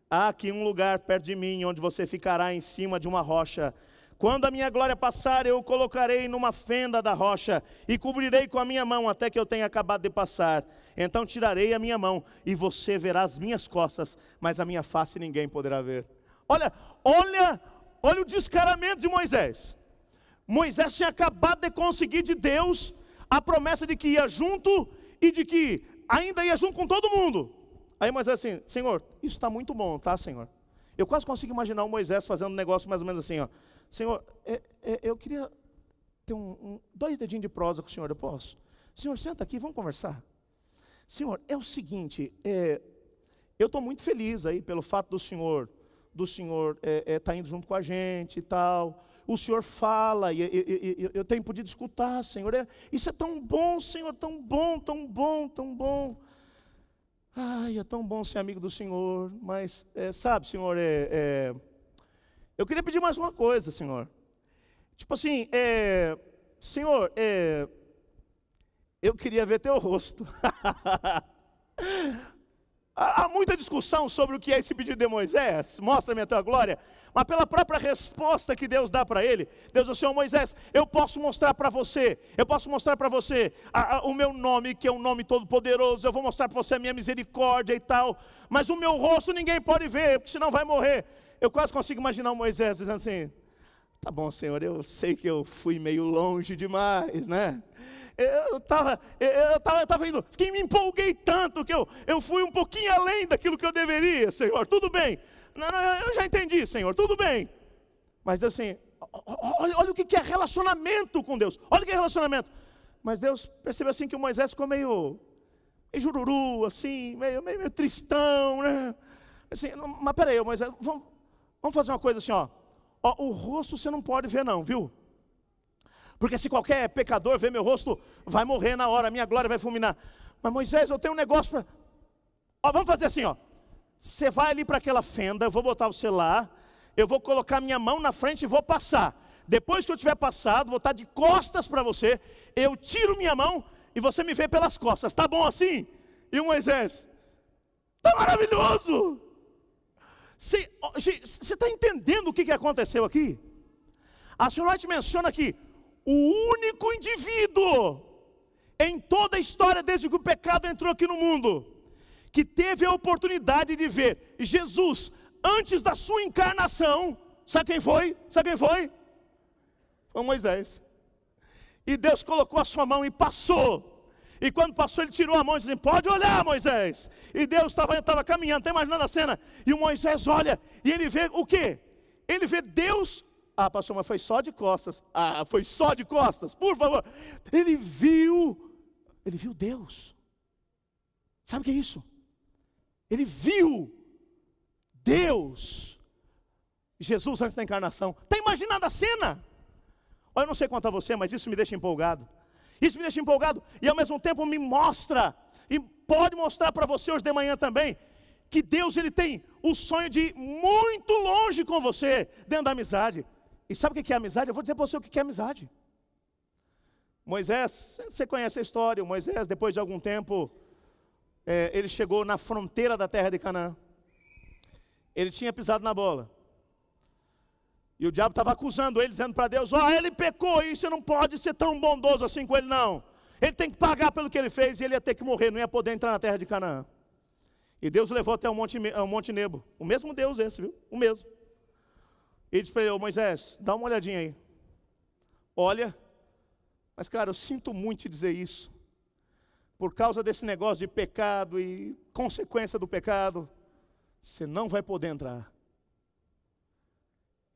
há aqui um lugar perto de mim, onde você ficará em cima de uma rocha. Quando a minha glória passar, eu o colocarei numa fenda da rocha, e cobrirei com a minha mão, até que eu tenha acabado de passar. Então tirarei a minha mão, e você verá as minhas costas, mas a minha face ninguém poderá ver. Olha o descaramento de Moisés. Moisés tinha acabado de conseguir de Deus a promessa de que ia junto, e de que ainda ia junto com todo mundo. Aí Moisés assim, Senhor, isso está muito bom, tá, Senhor? Eu quase consigo imaginar o Moisés fazendo um negócio mais ou menos assim, ó. Senhor, eu queria ter 2 dedinhos de prosa com o Senhor, eu posso? Senhor, senta aqui, vamos conversar. Senhor, é o seguinte, eu estou muito feliz aí pelo fato do Senhor estar indo junto com a gente e tal. O Senhor fala, e eu tenho podido escutar, Senhor. Isso é tão bom, Senhor, tão bom, tão bom, tão bom. Ai, é tão bom ser amigo do Senhor, mas, sabe, Senhor, eu queria pedir mais uma coisa, Senhor. Tipo assim, Senhor, eu queria ver teu rosto. Há muita discussão sobre o que é esse pedido de Moisés, mostra-me a tua glória, mas pela própria resposta que Deus dá para ele, Deus diz, Senhor Moisés, eu posso mostrar para você o meu nome, que é um nome todo poderoso, eu vou mostrar para você a minha misericórdia e tal, mas o meu rosto ninguém pode ver, porque senão vai morrer. Eu quase consigo imaginar o Moisés dizendo assim, tá bom, Senhor, eu sei que eu fui meio longe demais, né? Eu estava indo, me empolguei tanto que eu fui um pouquinho além daquilo que eu deveria, Senhor, tudo bem. Não, eu já entendi, Senhor, tudo bem. Mas Deus assim, olha o que é relacionamento com Deus, olha o que é relacionamento. Mas Deus percebeu assim que o Moisés ficou meio jururu, assim, meio tristão, né? Assim, mas peraí, Moisés, vamos fazer uma coisa assim, ó, o rosto você não pode ver não, viu? Porque se qualquer pecador ver meu rosto, vai morrer na hora, a minha glória vai fulminar. Mas Moisés, eu tenho um negócio para... vamos fazer assim, ó. Você vai ali para aquela fenda, eu vou botar você lá, eu vou colocar minha mão na frente e vou passar. Depois que eu tiver passado, vou estar de costas para você, eu tiro minha mão e você me vê pelas costas. Tá bom assim? E o Moisés, tá maravilhoso! Você está entendendo o que aconteceu aqui? A senhora te menciona que o único indivíduo em toda a história, desde que o pecado entrou aqui no mundo, que teve a oportunidade de ver Jesus antes da sua encarnação, sabe quem foi? Foi Moisés. E Deus colocou a sua mão e passou. E quando passou, ele tirou a mão e disse, pode olhar, Moisés. E Deus estava caminhando, está imaginando a cena. E o Moisés olha, e ele vê o quê? Ele vê Deus. Pastor, mas foi só de costas. Foi só de costas, por favor. Ele viu Deus. Sabe o que é isso? Ele viu Deus Jesus antes da encarnação. Está imaginando a cena? Eu não sei quanto a você, mas isso me deixa empolgado. Isso me deixa empolgado e ao mesmo tempo me mostra, e pode mostrar para você hoje de manhã também, que Deus ele tem o sonho de ir muito longe com você, dentro da amizade. E sabe o que é amizade? Eu vou dizer para você o que é amizade. Moisés, você conhece a história, Moisés depois de algum tempo, ele chegou na fronteira da terra de Canaã. Ele tinha pisado na bola. E o diabo estava acusando ele, dizendo para Deus, ele pecou e você não pode ser tão bondoso assim com ele não. Ele tem que pagar pelo que ele fez e ele ia ter que morrer, não ia poder entrar na terra de Canaã. E Deus o levou até o Monte Nebo. O mesmo Deus esse, viu? O mesmo. E disse para ele, Moisés, dá uma olhadinha aí. Olha, mas cara, eu sinto muito te dizer isso. Por causa desse negócio de pecado e consequência do pecado, você não vai poder entrar.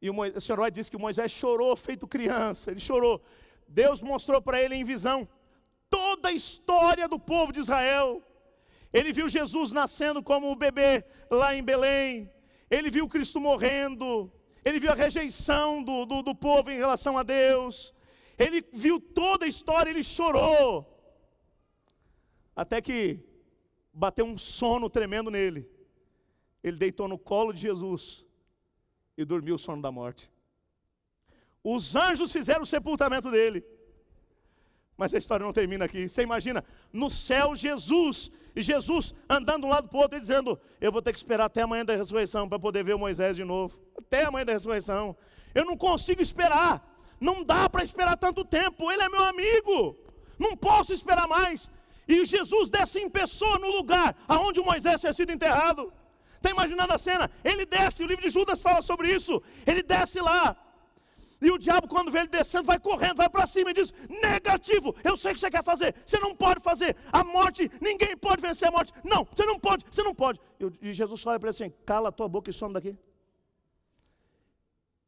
E o Sr. White disse que Moisés chorou feito criança, ele chorou. Deus mostrou para ele em visão toda a história do povo de Israel. Ele viu Jesus nascendo como um bebê lá em Belém. Ele viu Cristo morrendo. Ele viu a rejeição do povo em relação a Deus. Ele viu toda a história, ele chorou. Até que bateu um sono tremendo nele. Ele deitou no colo de Jesus e dormiu o sono da morte. Os anjos fizeram o sepultamento dele. Mas a história não termina aqui. Você imagina, no céu Jesus, e Jesus andando de um lado para o outro e dizendo, eu vou ter que esperar até amanhã da ressurreição para poder ver o Moisés de novo. Até amanhã da ressurreição. Eu não consigo esperar. Não dá para esperar tanto tempo. Ele é meu amigo. Não posso esperar mais. E Jesus desce em pessoa no lugar aonde o Moisés tinha sido enterrado. Está imaginando a cena? Ele desce, o livro de Judas fala sobre isso. Ele desce lá. E o diabo, quando vê ele descendo, vai correndo, vai para cima e diz, negativo, eu sei o que você quer fazer, você não pode fazer. A morte, ninguém pode vencer a morte. Não, você não pode, você não pode. E Jesus olha para ele assim, cala a tua boca e some daqui.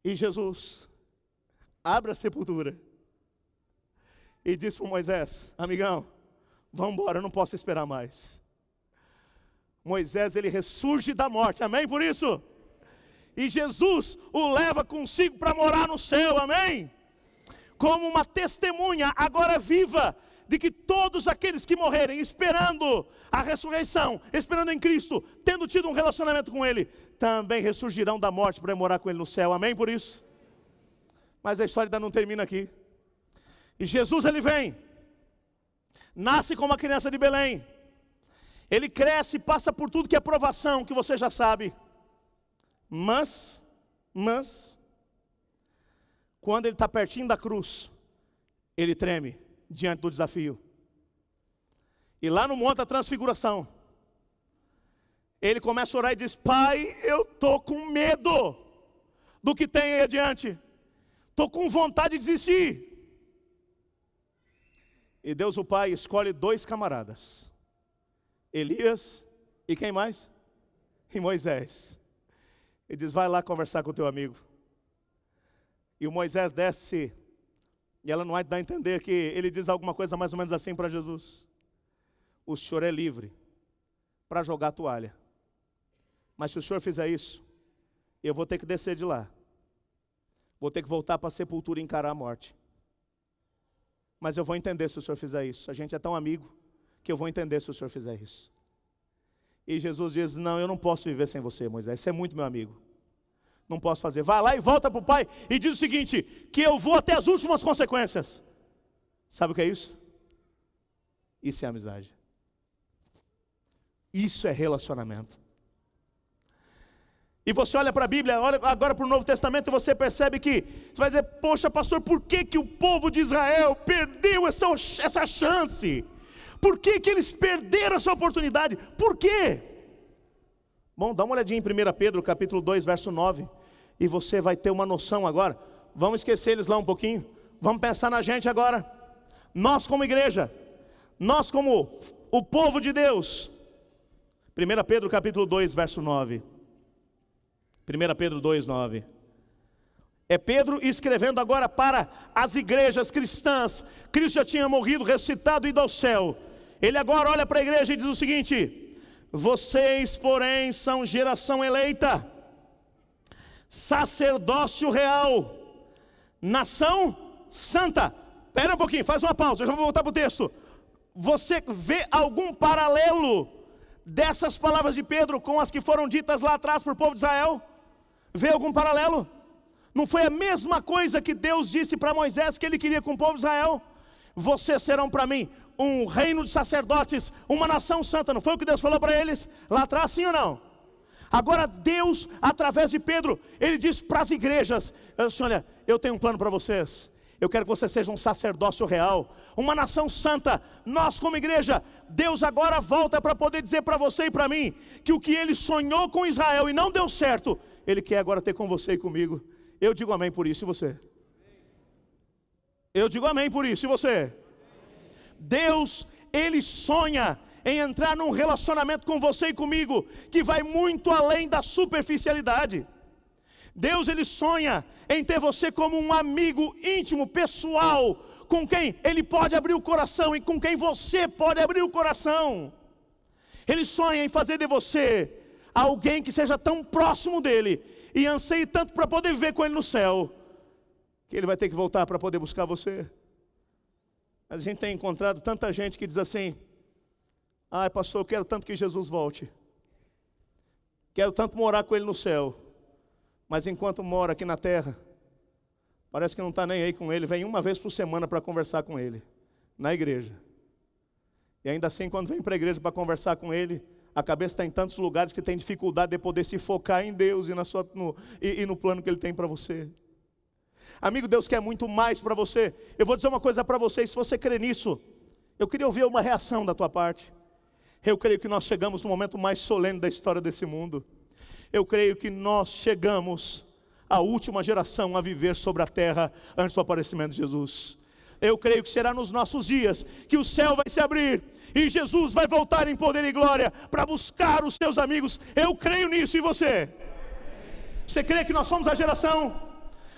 E Jesus abre a sepultura e diz para Moisés, amigão, vamos embora, eu não posso esperar mais. Moisés, ele ressurge da morte, amém por isso? E Jesus o leva consigo para morar no céu, amém? Como uma testemunha agora viva, de que todos aqueles que morrerem esperando a ressurreição, esperando em Cristo, tendo tido um relacionamento com Ele, também ressurgirão da morte para morar com Ele no céu, amém por isso? Mas a história ainda não termina aqui. E Jesus ele vem, nasce como uma criança de Belém, ele cresce e passa por tudo que é provação, que você já sabe. Mas, quando ele está pertinho da cruz, ele treme diante do desafio. E lá no Monte da Transfiguração, ele começa a orar e diz, Pai, eu estou com medo do que tem aí adiante. Estou com vontade de desistir. E Deus o Pai escolhe 2 camaradas. Elias e quem mais? E Moisés. Ele diz, vai lá conversar com o teu amigo. E o Moisés desce, e ela não vai dar a entender que ele diz alguma coisa mais ou menos assim para Jesus. O senhor é livre para jogar a toalha. Mas se o senhor fizer isso, eu vou ter que descer de lá. Vou ter que voltar para a sepultura e encarar a morte. Mas eu vou entender se o senhor fizer isso. A gente é tão amigo que eu vou entender se o senhor fizer isso. E Jesus diz, não, eu não posso viver sem você, Moisés, você é muito meu amigo. Não posso fazer. Vai lá e volta para o Pai e diz o seguinte, que eu vou até as últimas consequências. Sabe o que é isso? Isso é amizade. Isso é relacionamento. E você olha para a Bíblia, olha agora para o Novo Testamento e você percebe que, você vai dizer, poxa pastor, por que o povo de Israel perdeu essa chance? Por que eles perderam essa oportunidade? Por quê? Bom, dá uma olhadinha em 1 Pedro, capítulo 2, verso 9. E você vai ter uma noção agora. Vamos esquecer eles lá um pouquinho. Vamos pensar na gente agora. Nós como igreja. Nós como o povo de Deus. 1 Pedro, capítulo 2, verso 9. 1 Pedro 2, 9. É Pedro escrevendo agora para as igrejas cristãs. Cristo já tinha morrido, ressuscitado e ido ao céu. Ele agora olha para a igreja e diz o seguinte: vocês, porém, são geração eleita, sacerdócio real, nação santa. Espera um pouquinho, faz uma pausa, eu já vou voltar para o texto. Você vê algum paralelo dessas palavras de Pedro com as que foram ditas lá atrás para o povo de Israel? Vê algum paralelo? Não foi a mesma coisa que Deus disse para Moisés que ele queria com o povo de Israel? Vocês serão para mim um reino de sacerdotes, uma nação santa. Não foi o que Deus falou para eles lá atrás, sim ou não? Agora Deus, através de Pedro, ele diz para as igrejas, assim, olha, eu tenho um plano para vocês. Eu quero que vocês sejam um sacerdócio real, uma nação santa. Nós como igreja, Deus agora volta para poder dizer para você e para mim, que o que Ele sonhou com Israel e não deu certo, Ele quer agora ter com você e comigo. Eu digo amém por isso, e você? Eu digo amém por isso, e você? Deus, Ele sonha em entrar num relacionamento com você e comigo, que vai muito além da superficialidade. Deus, Ele sonha em ter você como um amigo íntimo, pessoal, com quem Ele pode abrir o coração e com quem você pode abrir o coração. Ele sonha em fazer de você alguém que seja tão próximo dEle e anseie tanto para poder viver com Ele no céu, que Ele vai ter que voltar para poder buscar você. A gente tem encontrado tanta gente que diz assim: ai pastor, eu quero tanto que Jesus volte, quero tanto morar com Ele no céu, mas enquanto mora aqui na terra, parece que não está nem aí com Ele, vem uma vez por semana para conversar com Ele, na igreja. E ainda assim, quando vem para a igreja para conversar com Ele, a cabeça está em tantos lugares que tem dificuldade de poder se focar em Deus e no plano que Ele tem para você. Amigo, Deus quer muito mais para você. Eu vou dizer uma coisa para você, e se você crê nisso, eu queria ouvir uma reação da tua parte. Eu creio que nós chegamos no momento mais solene da história desse mundo. Eu creio que nós chegamos à última geração a viver sobre a terra antes do aparecimento de Jesus. Eu creio que será nos nossos dias que o céu vai se abrir e Jesus vai voltar em poder e glória para buscar os seus amigos. Eu creio nisso, e você? Você crê que nós somos a geração?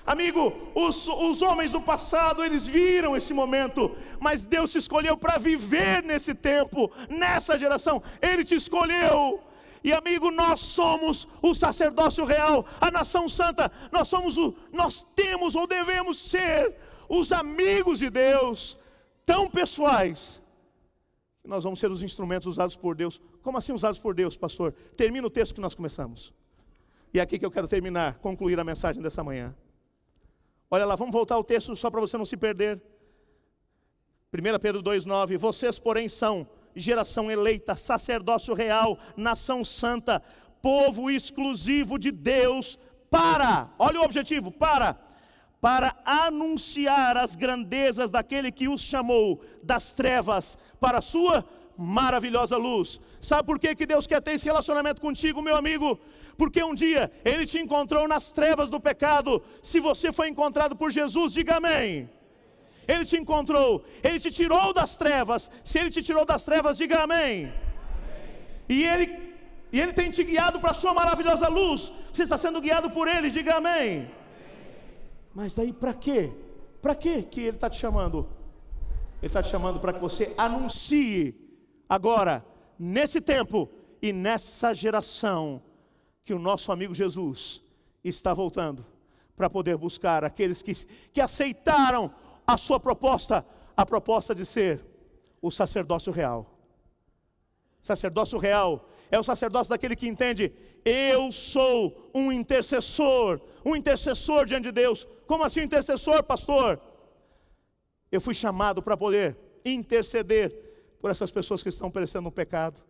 Amigo, os homens do passado, eles viram esse momento, mas Deus te escolheu para viver nesse tempo, nessa geração. Ele te escolheu. E amigo, nós somos o sacerdócio real, a nação santa. Nós temos ou devemos ser os amigos de Deus, tão pessoais, que nós vamos ser os instrumentos usados por Deus. Como assim usados por Deus, pastor? Termina o texto que nós começamos. E é aqui que eu quero terminar, concluir a mensagem dessa manhã. Olha lá, vamos voltar ao texto só para você não se perder. 1 Pedro 2,9. Vocês, porém, são geração eleita, sacerdócio real, nação santa, povo exclusivo de Deus, olha o objetivo, para anunciar as grandezas daquele que os chamou das trevas para a sua maravilhosa luz. Sabe por que Deus quer ter esse relacionamento contigo, meu amigo? Porque um dia Ele te encontrou nas trevas do pecado. Se você foi encontrado por Jesus, diga amém. Ele te encontrou, Ele te tirou das trevas. Se Ele te tirou das trevas, diga amém. E Ele tem te guiado para a sua maravilhosa luz. Você está sendo guiado por Ele, diga amém. Mas daí para quê? Para quê que Ele está te chamando? Ele está te chamando para que você anuncie agora, nesse tempo e nessa geração, que o nosso amigo Jesus está voltando para poder buscar aqueles que aceitaram a sua proposta, a proposta de ser o sacerdócio real. Sacerdócio real é o sacerdócio daquele que entende: eu sou um intercessor diante de Deus. Como assim intercessor, pastor? Eu fui chamado para poder interceder por essas pessoas que estão perecendo no pecado.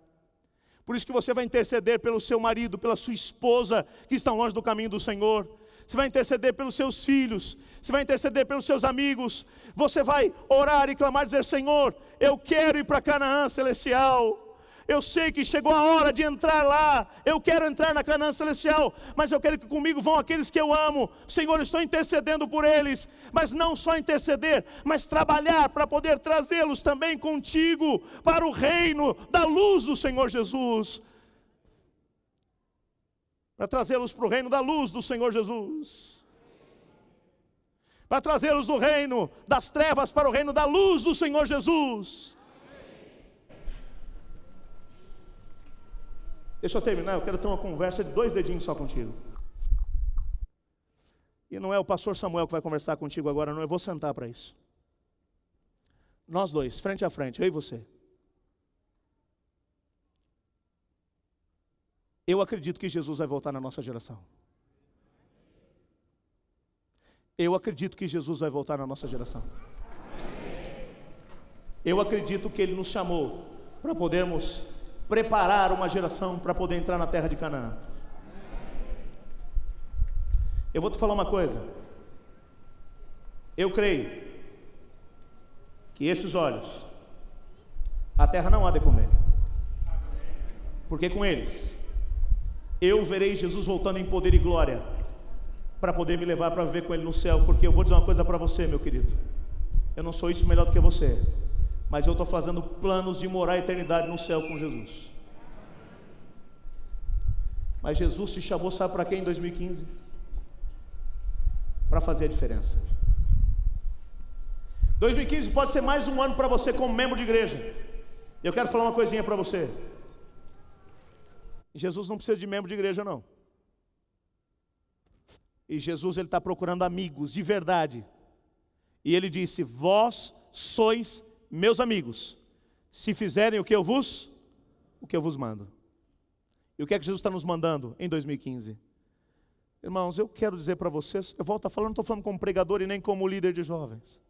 Por isso que você vai interceder pelo seu marido, pela sua esposa que estão longe do caminho do Senhor. Você vai interceder pelos seus filhos, você vai interceder pelos seus amigos. Você vai orar e clamar, dizer: Senhor, eu quero ir para Canaã celestial. Eu sei que chegou a hora de entrar lá. Eu quero entrar na Canaã celestial, mas eu quero que comigo vão aqueles que eu amo. Senhor, eu estou intercedendo por eles. Mas não só interceder, mas trabalhar para poder trazê-los também contigo para o reino da luz do Senhor Jesus. Para trazê-los para o reino da luz do Senhor Jesus. Para trazê-los do reino das trevas para o reino da luz do Senhor Jesus. Deixa eu terminar, eu quero ter uma conversa de 2 dedinhos só contigo. E não é o pastor Samuel que vai conversar contigo agora, não. Eu vou sentar para isso. Nós dois, frente a frente, eu e você. Eu acredito que Jesus vai voltar na nossa geração. Eu acredito que Jesus vai voltar na nossa geração. Eu acredito que Ele nos chamou para podermos preparar uma geração para poder entrar na terra de Canaã. Eu vou te falar uma coisa. Eu creio que esses olhos, a terra não há de comer. Porque com eles, eu verei Jesus voltando em poder e glória, para poder me levar para viver com Ele no céu. Porque eu vou dizer uma coisa para você, meu querido. Eu não sou isso melhor do que você, mas eu estou fazendo planos de morar a eternidade no céu com Jesus. Mas Jesus te chamou, sabe para quê em 2015? Para fazer a diferença. 2015 pode ser mais um ano para você como membro de igreja. Eu quero falar uma coisinha para você. Jesus não precisa de membro de igreja, não. E Jesus, Ele está procurando amigos de verdade. E Ele disse: vós sois meus amigos, se fizerem o que eu vos mando. E o que é que Jesus está nos mandando em 2015? Irmãos, eu quero dizer para vocês, eu volto a falar, não estou falando como pregador e nem como líder de jovens.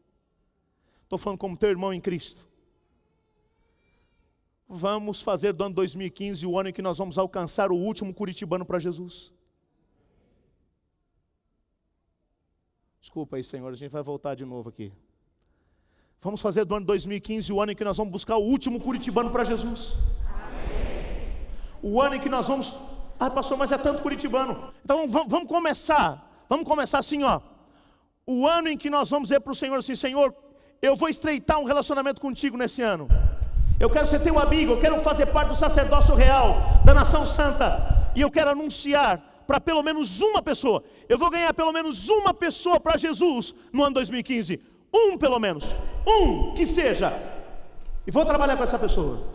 Estou falando como teu irmão em Cristo. Vamos fazer do ano 2015 o ano em que nós vamos alcançar o último curitibano para Jesus. Desculpa aí, Senhor, a gente vai voltar de novo aqui. Vamos fazer do ano 2015 o ano em que nós vamos buscar o último curitibano para Jesus. Amém. O ano em que nós vamos... Ah, pastor, mas é tanto curitibano. Então vamos começar. Vamos começar assim, ó. O ano em que nós vamos dizer para o Senhor assim: Senhor, eu vou estreitar um relacionamento contigo nesse ano. Eu quero ser teu amigo, eu quero fazer parte do sacerdócio real, da nação santa. E eu quero anunciar para pelo menos uma pessoa. Eu vou ganhar pelo menos uma pessoa para Jesus no ano 2015. Um pelo menos. Um que seja. E vou trabalhar com essa pessoa.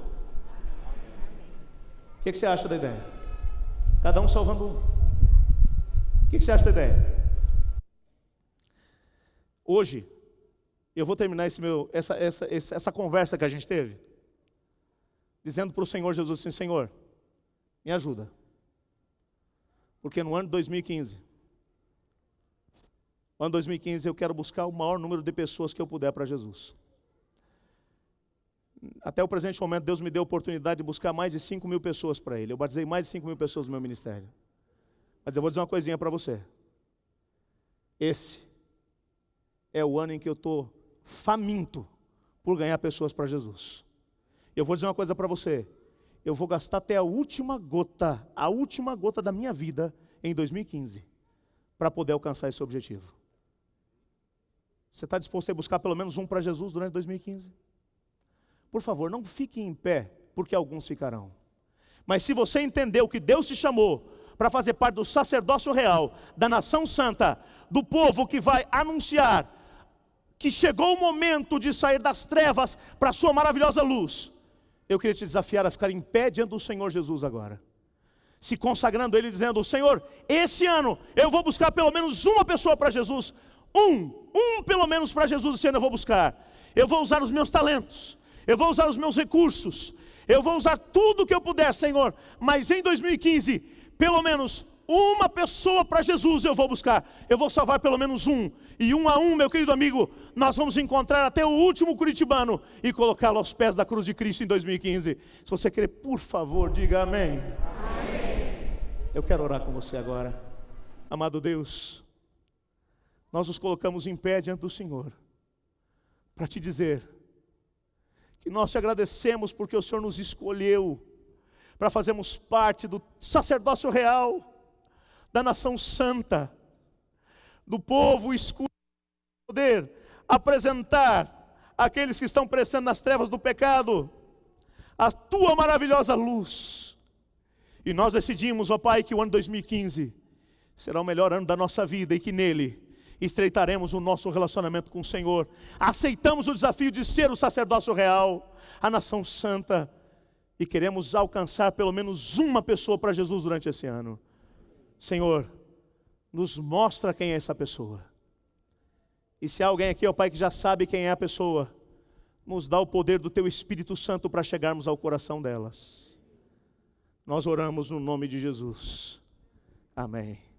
O que você acha da ideia? Cada um salvando um. O que você acha da ideia? Hoje, eu vou terminar essa conversa que a gente teve, dizendo para o Senhor Jesus assim: Senhor, me ajuda. Porque no ano de 2015, no ano 2015 eu quero buscar o maior número de pessoas que eu puder para Jesus. Até o presente momento, Deus me deu a oportunidade de buscar mais de 5.000 pessoas para Ele. Eu batizei mais de 5.000 pessoas no meu ministério. Mas eu vou dizer uma coisinha para você. Esse é o ano em que eu estou faminto por ganhar pessoas para Jesus. Eu vou dizer uma coisa para você. Eu vou gastar até a última gota da minha vida em 2015, para poder alcançar esse objetivo. Você está disposto a buscar pelo menos um para Jesus durante 2015? Por favor, não fique em pé, porque alguns ficarão. Mas se você entendeu que Deus te chamou para fazer parte do sacerdócio real, da nação santa, do povo que vai anunciar que chegou o momento de sair das trevas para a sua maravilhosa luz, eu queria te desafiar a ficar em pé diante do Senhor Jesus agora, se consagrando a Ele, dizendo: Senhor, esse ano eu vou buscar pelo menos uma pessoa para Jesus. Um pelo menos para Jesus esse ano eu vou buscar. Eu vou usar os meus talentos, eu vou usar os meus recursos, eu vou usar tudo que eu puder, Senhor, mas em 2015, pelo menos uma pessoa para Jesus eu vou buscar. Eu vou salvar pelo menos um. E um a um, meu querido amigo, nós vamos encontrar até o último curitibano e colocá-lo aos pés da cruz de Cristo em 2015. Se você querer, por favor, diga amém. Amém. Eu quero orar com você agora. Amado Deus, nós nos colocamos em pé diante do Senhor para te dizer que nós te agradecemos porque o Senhor nos escolheu para fazermos parte do sacerdócio real, da nação santa, do povo escolhido, poder apresentar àqueles que estão perecendo nas trevas do pecado a tua maravilhosa luz. E nós decidimos, ó Pai, que o ano 2015 será o melhor ano da nossa vida e que nele estreitaremos o nosso relacionamento com o Senhor. Aceitamos o desafio de ser o sacerdócio real, a nação santa, e queremos alcançar pelo menos uma pessoa para Jesus durante esse ano. Senhor, nos mostra quem é essa pessoa. E se há alguém aqui, ó Pai, que já sabe quem é a pessoa, nos dá o poder do Teu Espírito Santo para chegarmos ao coração delas. Nós oramos no nome de Jesus. Amém.